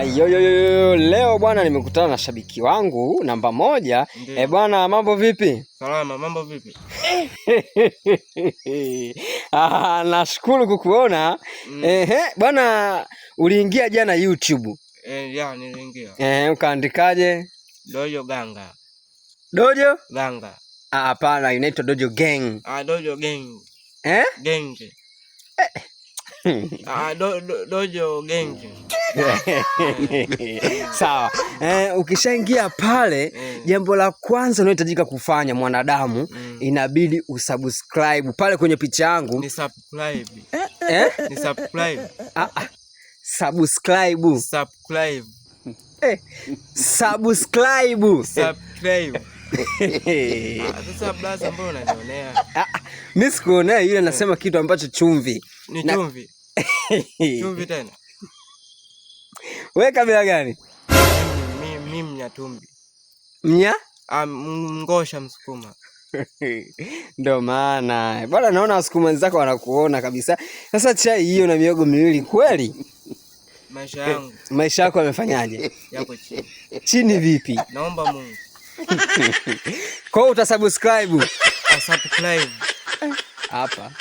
Yo, leo bwana nimekutana na shabiki wangu namba moja. Bwana, mambo vipi? Salama, mambo vipi? Nashukuru kukuona. Bwana, uliingia jana YouTube? Ya, niliingia. Ukaandikaje? Dojo Ganga. Dojo? Ganga. Hapana, inaitwa Dojo Gang. Dojo Gang. Genge. Dojo Genge. Sawa. Ukishaingia pale, jambo la kwanza unayohitajika kufanya mwanadamu, inabidi usubscribe pale kwenye picha yangu. Ni subscribe. Ni subscribe. Subscribe. Subscribe. Subscribe. Subscribe. Sasa blaza, mbona unanionea? Mimi sikuonea, yule anasema kitu ambacho chumvi. Ni chumvi. Chumvi tena. Wewe kabila gani? Mimi Mnyatumbi. Mnya? Ngosha Msukuma. Ndio maana bwana, naona Wasukuma wenzako wanakuona kabisa. Sasa chai hiyo na miogo miwili kweli? Maisha yako yamefanyaje? Yako chini. Chini vipi? Naomba Mungu. Kwa hiyo utasubscribe. Subscribe. Hapa.